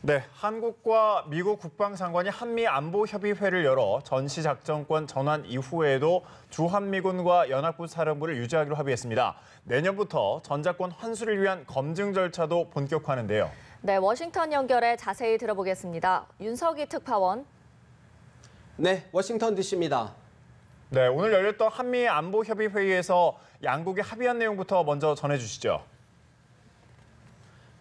네, 한국과 미국 국방장관이 한미안보협의회를 열어 전시작전권 전환 이후에도 주한미군과 연합군 사령부를 유지하기로 합의했습니다. 내년부터 전작권 환수를 위한 검증 절차도 본격화하는데요. 네, 워싱턴 연결해 자세히 들어보겠습니다. 윤석희 특파원. 네, 워싱턴 DC입니다. 네, 오늘 열렸던 한미안보협의회의에서 양국이 합의한 내용부터 먼저 전해주시죠.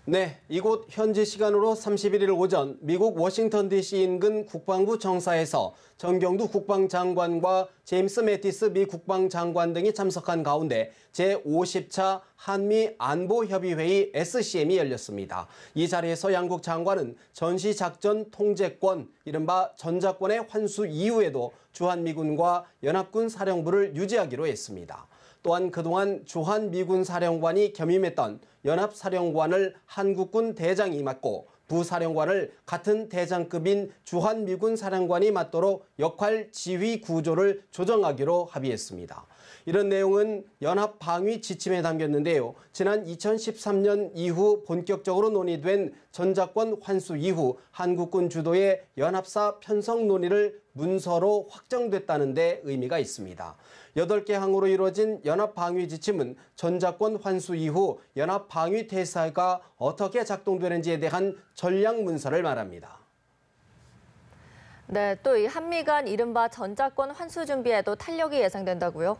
네, 이곳 현지 시간으로 31일 오전 미국 워싱턴 DC 인근 국방부 정사에서 정경두 국방장관과 제임스 매티스 미 국방장관 등이 참석한 가운데 제50차 한미안보협의회의 SCM이 열렸습니다. 이 자리에서 양국 장관은 전시작전 통제권, 이른바 전작권의 환수 이후에도 주한미군과 연합군 사령부를 유지하기로 했습니다. 또한 그동안 주한미군 사령관이 겸임했던 연합사령관을 한국군 대장이 맡고 부사령관을 같은 대장급인 주한미군 사령관이 맡도록 역할 지휘 구조를 조정하기로 합의했습니다. 이런 내용은 연합방위 지침에 담겼는데요. 지난 2013년 이후 본격적으로 논의된 전작권 환수 이후 한국군 주도의 연합사 편성 논의를 문서로 확정됐다는 데 의미가 있습니다. 8개 항으로 이루어진 연합방위 지침은 전작권 환수 이후 연합방위 태세가 어떻게 작동되는지에 대한 전략 문서를 말합니다. 네, 또 이 한미 간 이른바 전작권 환수 준비에도 탄력이 예상된다고요?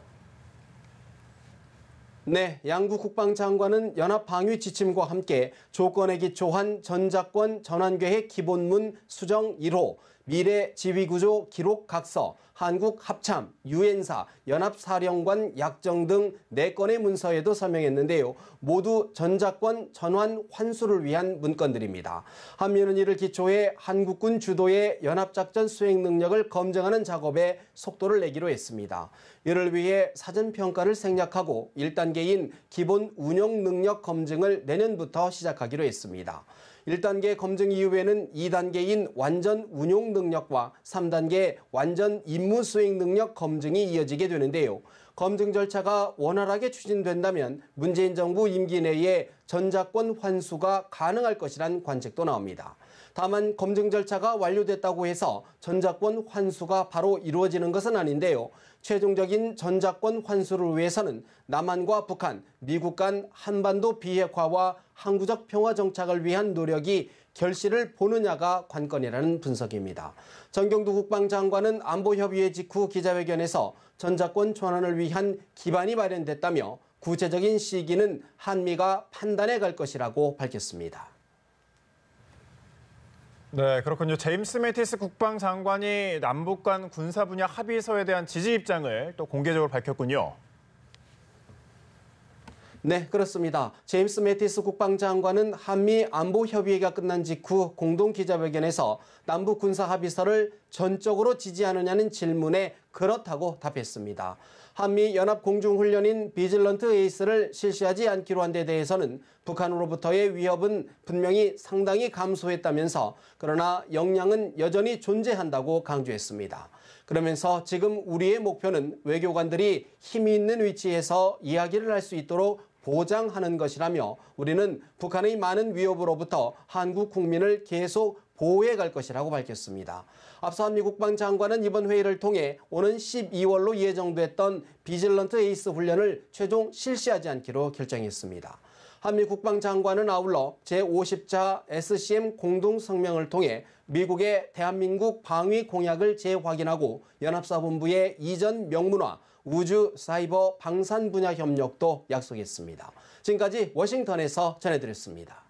네, 양국 국방장관은 연합방위 지침과 함께 조건에 기초한 전작권 전환계획 기본문 수정 1호, 미래 지휘구조 기록 각서, 한국 합참, 유엔사, 연합사령관 약정 등 4건의 문서에도 서명했는데요. 모두 전작권 전환 환수를 위한 문건들입니다. 한미는 이를 기초해 한국군 주도의 연합작전 수행 능력을 검증하는 작업에 속도를 내기로 했습니다. 이를 위해 사전평가를 생략하고 1단계인 기본 운영 능력 검증을 내년부터 시작하기로 했습니다. 1단계 검증 이후에는 2단계인 완전 운용 능력과 3단계 완전 임무 수행 능력 검증이 이어지게 되는데요. 검증 절차가 원활하게 추진된다면 문재인 정부 임기 내에 전작권 환수가 가능할 것이란 관측도 나옵니다. 다만 검증 절차가 완료됐다고 해서 전작권 환수가 바로 이루어지는 것은 아닌데요. 최종적인 전작권 환수를 위해서는 남한과 북한, 미국 간 한반도 비핵화와 항구적 평화 정착을 위한 노력이 결실을 보느냐가 관건이라는 분석입니다. 정경두 국방장관은 안보협의회 직후 기자회견에서 전작권 전환을 위한 기반이 마련됐다며 구체적인 시기는 한미가 판단해 갈 것이라고 밝혔습니다. 네, 그렇군요. 제임스 매티스 국방장관이 남북 간 군사 분야 합의서에 대한 지지 입장을 또 공개적으로 밝혔군요. 네, 그렇습니다. 제임스 매티스 국방장관은 한미 안보협의회가 끝난 직후 공동 기자회견에서 남북 군사 합의서를 전적으로 지지하느냐는 질문에 그렇다고 답했습니다. 한미 연합 공중훈련인 비질런트 에이스를 실시하지 않기로 한 데 대해서는 북한으로부터의 위협은 분명히 상당히 감소했다면서 그러나 역량은 여전히 존재한다고 강조했습니다. 그러면서 지금 우리의 목표는 외교관들이 힘이 있는 위치에서 이야기를 할 수 있도록 보장하는 것이라며 우리는 북한의 많은 위협으로부터 한국 국민을 계속 보호해 갈 것이라고 밝혔습니다. 앞서 한미 국방장관은 이번 회의를 통해 오는 12월로 예정됐던 비질런트 에이스 훈련을 최종 실시하지 않기로 결정했습니다. 한미 국방장관은 아울러 제50차 SCM 공동성명을 통해 미국의 대한민국 방위 공약을 재확인하고 연합사본부의 이전 명문화, 우주, 사이버, 방산 분야 협력도 약속했습니다. 지금까지 워싱턴에서 전해드렸습니다.